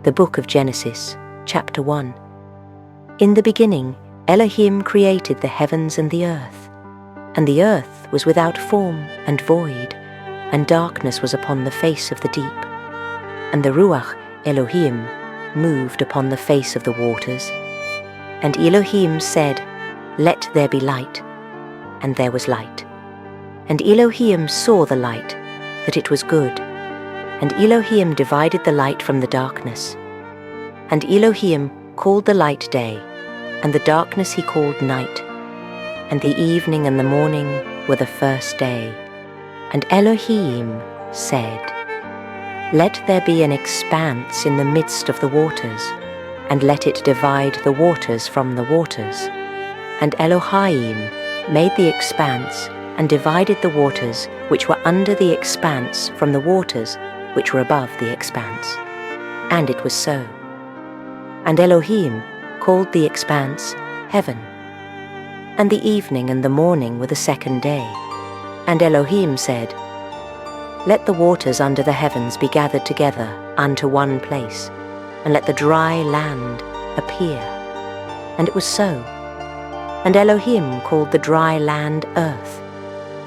The Book of Genesis, chapter 1. In the beginning, Elohim created the heavens and the earth was without form and void, and darkness was upon the face of the deep. And the Ruach Elohim moved upon the face of the waters. And Elohim said, "Let there be light." And there was light. And Elohim saw the light, that it was good. And Elohim divided the light from the darkness. And Elohim called the light day, and the darkness he called night. And the evening and the morning were the first day. And Elohim said, "Let there be an expanse in the midst of the waters, and let it divide the waters from the waters." And Elohim made the expanse, and divided the waters which were under the expanse from the waters which were above the expanse. And it was so. And Elohim called the expanse heaven. And the evening and the morning were the second day. And Elohim said, "Let the waters under the heavens be gathered together unto one place, and let the dry land appear." And it was so. And Elohim called the dry land earth,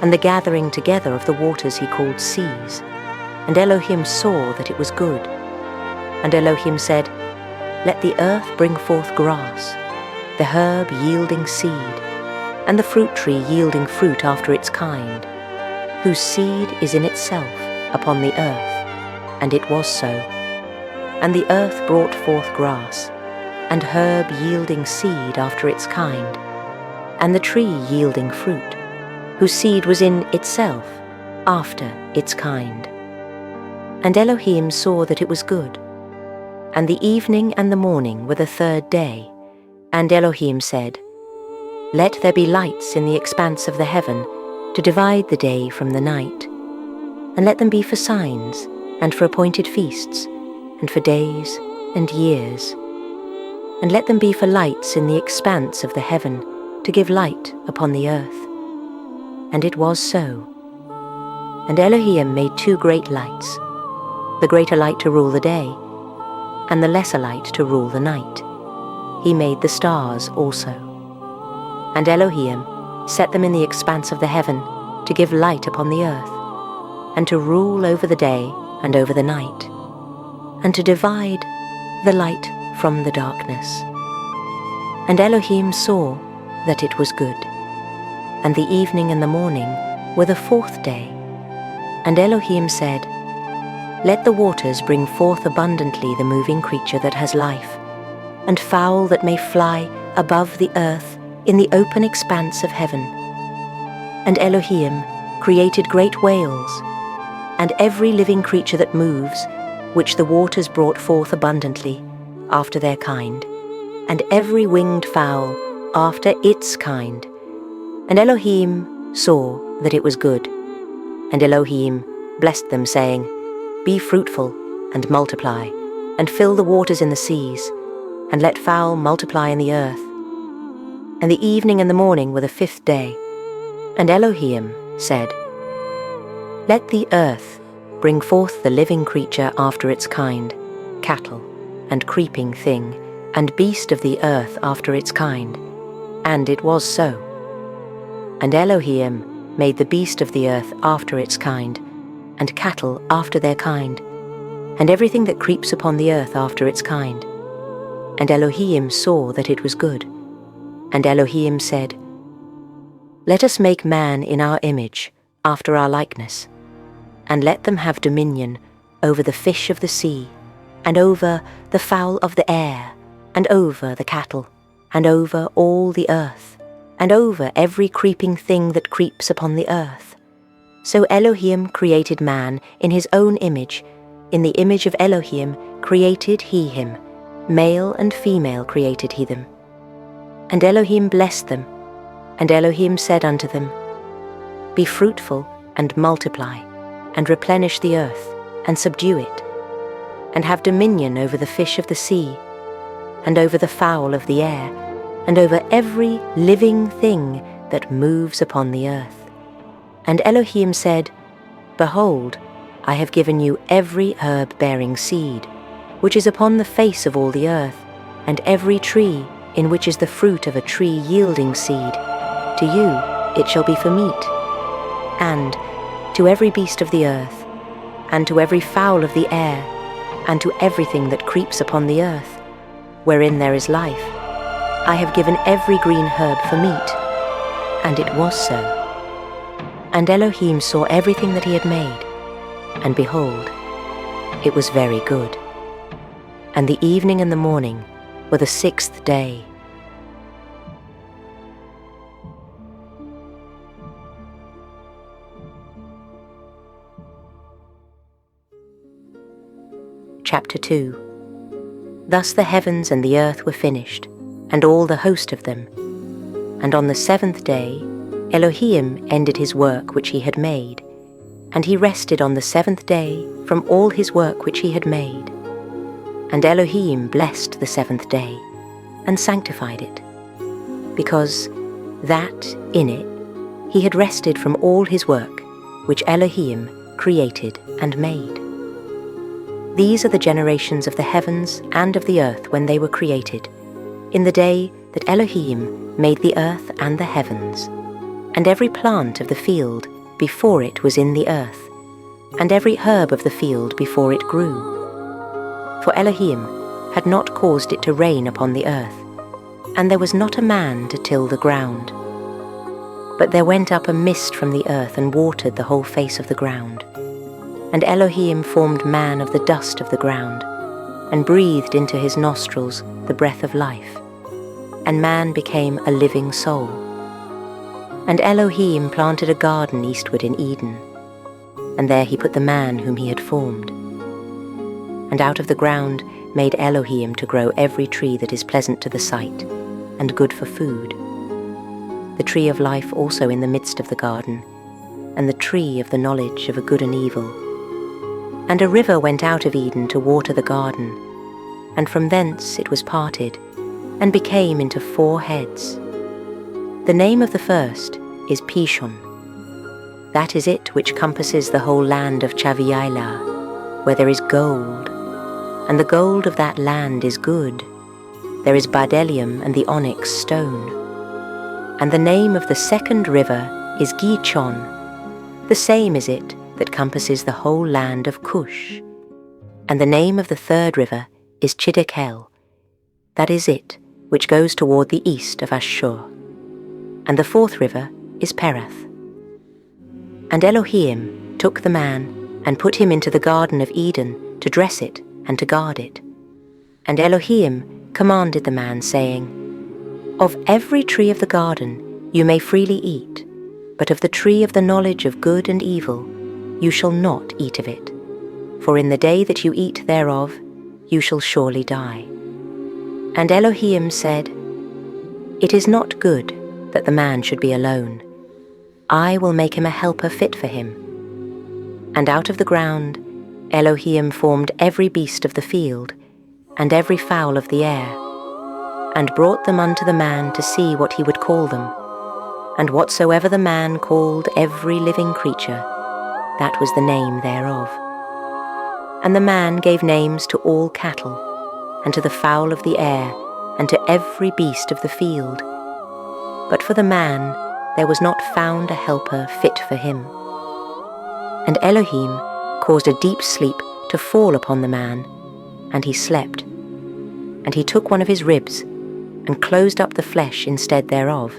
and the gathering together of the waters he called seas. And Elohim saw that it was good. And Elohim said, "Let the earth bring forth grass, the herb yielding seed, and the fruit tree yielding fruit after its kind, whose seed is in itself upon the earth." And it was so. And the earth brought forth grass, and herb yielding seed after its kind, and the tree yielding fruit, whose seed was in itself after its kind. And Elohim saw that it was good. And the evening and the morning were the third day. And Elohim said, "Let there be lights in the expanse of the heaven, to divide the day from the night. And let them be for signs, and for appointed feasts, and for days and years. And let them be for lights in the expanse of the heaven, to give light upon the earth." And it was so. And Elohim made two great lights, the greater light to rule the day, and the lesser light to rule the night. He made the stars also. And Elohim set them in the expanse of the heaven, to give light upon the earth, and to rule over the day and over the night, and to divide the light from the darkness. And Elohim saw that it was good. And the evening and the morning were the fourth day. And Elohim said, "Let the waters bring forth abundantly the moving creature that has life, and fowl that may fly above the earth in the open expanse of heaven." And Elohim created great whales, and every living creature that moves, which the waters brought forth abundantly, after their kind, and every winged fowl after its kind. And Elohim saw that it was good. And Elohim blessed them, saying, "Be fruitful, and multiply, and fill the waters in the seas, and let fowl multiply in the earth." And the evening and the morning were the fifth day. And Elohim said, "Let the earth bring forth the living creature after its kind, cattle, and creeping thing, and beast of the earth after its kind." And it was so. And Elohim made the beast of the earth after its kind, and cattle after their kind, and everything that creeps upon the earth after its kind. And Elohim saw that it was good. And Elohim said, "Let us make man in our image, after our likeness, and let them have dominion over the fish of the sea, and over the fowl of the air, and over the cattle, and over all the earth, and over every creeping thing that creeps upon the earth." So Elohim created man in his own image. In the image of Elohim created he him. Male and female created he them. And Elohim blessed them. And Elohim said unto them, "Be fruitful, and multiply, and replenish the earth, and subdue it, and have dominion over the fish of the sea, and over the fowl of the air, and over every living thing that moves upon the earth." And Elohim said, "Behold, I have given you every herb bearing seed, which is upon the face of all the earth, and every tree in which is the fruit of a tree yielding seed, to you it shall be for meat. And to every beast of the earth, and to every fowl of the air, and to everything that creeps upon the earth, wherein there is life, I have given every green herb for meat. And it was so. And Elohim saw everything that he had made, and behold, it was very good. And the evening and the morning were the sixth day. Chapter 2. Thus the heavens and the earth were finished, and all the host of them. And on the seventh day Elohim ended his work which he had made, and he rested on the seventh day from all his work which he had made. And Elohim blessed the seventh day, and sanctified it, because that in it he had rested from all his work which Elohim created and made. These are the generations of the heavens and of the earth when they were created, in the day that Elohim made the earth and the heavens, and every plant of the field before it was in the earth, and every herb of the field before it grew. For Elohim had not caused it to rain upon the earth, and there was not a man to till the ground. But there went up a mist from the earth and watered the whole face of the ground. And Elohim formed man of the dust of the ground, and breathed into his nostrils the breath of life, and man became a living soul. And Elohim planted a garden eastward in Eden, and there he put the man whom he had formed. And out of the ground made Elohim to grow every tree that is pleasant to the sight, and good for food, the tree of life also in the midst of the garden, and the tree of the knowledge of a good and evil. And a river went out of Eden to water the garden, and from thence it was parted, and became into 4 heads. The name of the first is Pishon. That is it which compasses the whole land of Chaviailah, where there is gold, and the gold of that land is good. There is bdellium and the onyx stone. And the name of the second river is Gihon. The same is it that compasses the whole land of Cush. And the name of the third river is Chiddekel. That is it which goes toward the east of Ashur. And the fourth river is Perath. And Elohim took the man and put him into the garden of Eden to dress it and to guard it. And Elohim commanded the man, saying, Of every tree of the garden you may freely eat, but of the tree of the knowledge of good and evil you shall not eat of it, for in the day that you eat thereof you shall surely die. And Elohim said, It is not good that the man should be alone. I will make him a helper fit for him. And out of the ground Elohim formed every beast of the field, and every fowl of the air, and brought them unto the man to see what he would call them. And whatsoever the man called every living creature, that was the name thereof. And the man gave names to all cattle, and to the fowl of the air, and to every beast of the field. But for the man there was not found a helper fit for him. And Elohim caused a deep sleep to fall upon the man, and he slept. And he took one of his ribs, and closed up the flesh instead thereof.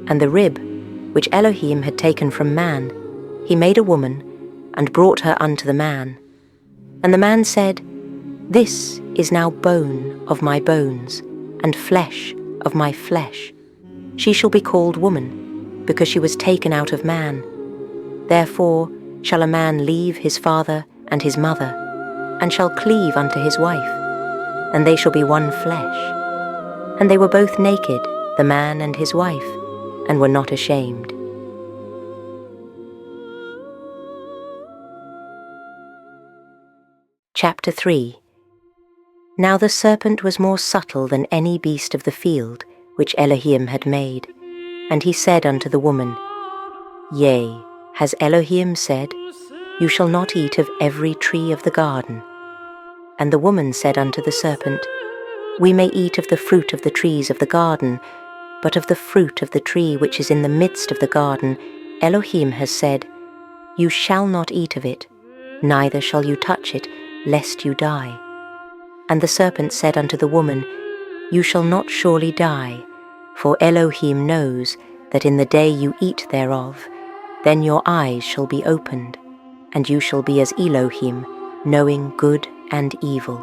And the rib, which Elohim had taken from man, he made a woman, and brought her unto the man. And the man said, This is now bone of my bones, and flesh of my flesh. She shall be called woman, because she was taken out of man. Therefore shall a man leave his father and his mother, and shall cleave unto his wife, and they shall be one flesh. And they were both naked, the man and his wife, and were not ashamed. Chapter 3. Now the serpent was more subtle than any beast of the field which Elohim had made. And he said unto the woman, Yea, has Elohim said, You shall not eat of every tree of the garden? And the woman said unto the serpent, We may eat of the fruit of the trees of the garden, but of the fruit of the tree which is in the midst of the garden, Elohim has said, You shall not eat of it, neither shall you touch it, lest you die. And the serpent said unto the woman, You shall not surely die, for Elohim knows that in the day you eat thereof, then your eyes shall be opened, and you shall be as Elohim, knowing good and evil.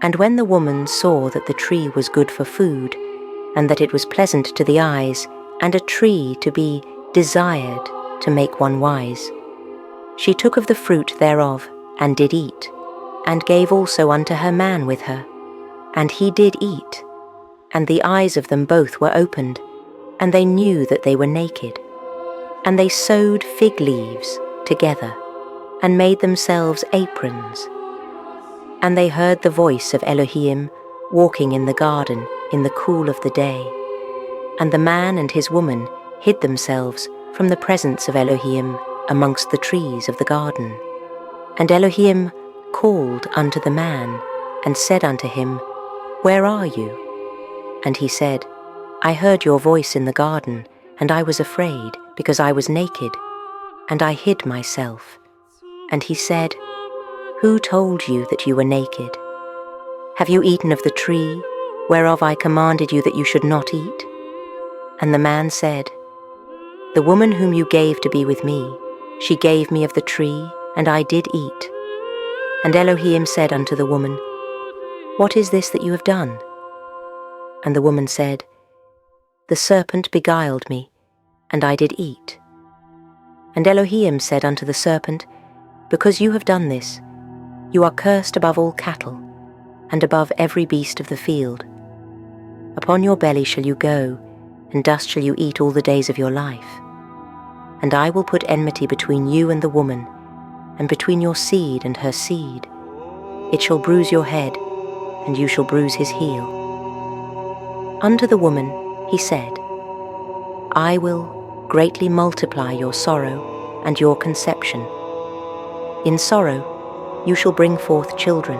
And when the woman saw that the tree was good for food, and that it was pleasant to the eyes, and a tree to be desired to make one wise, she took of the fruit thereof, and did eat, and gave also unto her man with her. And he did eat, and the eyes of them both were opened, and they knew that they were naked. And they sewed fig leaves together, and made themselves aprons. And they heard the voice of Elohim walking in the garden in the cool of the day. And the man and his woman hid themselves from the presence of Elohim amongst the trees of the garden. And Elohim called unto the man, and said unto him, Where are you? And he said, I heard your voice in the garden, and I was afraid, because I was naked, and I hid myself. And he said, Who told you that you were naked? Have you eaten of the tree, whereof I commanded you that you should not eat? And the man said, The woman whom you gave to be with me, she gave me of the tree, and I did eat. And Elohim said unto the woman, What is this that you have done? And the woman said, The serpent beguiled me, and I did eat. And Elohim said unto the serpent, Because you have done this, you are cursed above all cattle, and above every beast of the field. Upon your belly shall you go, and dust shall you eat all the days of your life. And I will put enmity between you and the woman, and between your seed and her seed. It shall bruise your head, and you shall bruise his heel. Unto the woman he said, I will greatly multiply your sorrow and your conception. In sorrow you shall bring forth children,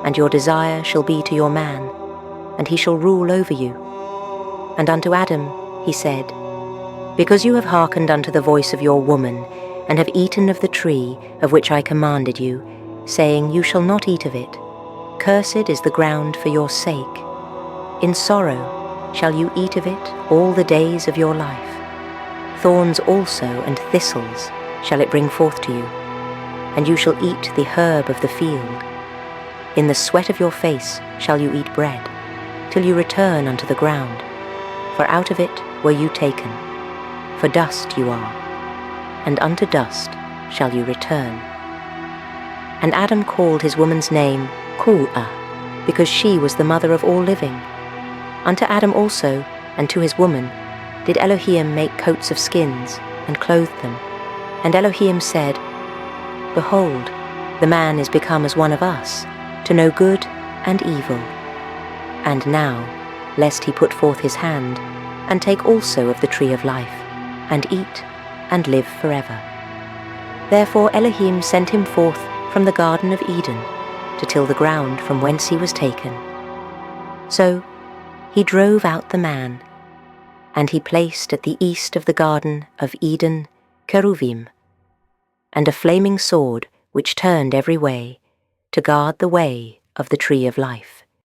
and your desire shall be to your man, and he shall rule over you. And unto Adam he said, Because you have hearkened unto the voice of your woman, and have eaten of the tree of which I commanded you, saying, You shall not eat of it, cursed is the ground for your sake. In sorrow shall you eat of it all the days of your life. Thorns also and thistles shall it bring forth to you, and you shall eat the herb of the field. In the sweat of your face shall you eat bread, till you return unto the ground, for out of it were you taken. For dust you are, and unto dust shall you return. And Adam called his woman's name Ku'ah, because she was the mother of all living. Unto Adam also, and to his woman, did Elohim make coats of skins, and clothed them. And Elohim said, Behold, the man is become as one of us, to know good and evil. And now, lest he put forth his hand, and take also of the tree of life, and eat, and live forever. Therefore Elohim sent him forth from the Garden of Eden, to till the ground from whence he was taken. So he drove out the man, and he placed at the east of the Garden of Eden cherubim, and a flaming sword which turned every way, to guard the way of the tree of life.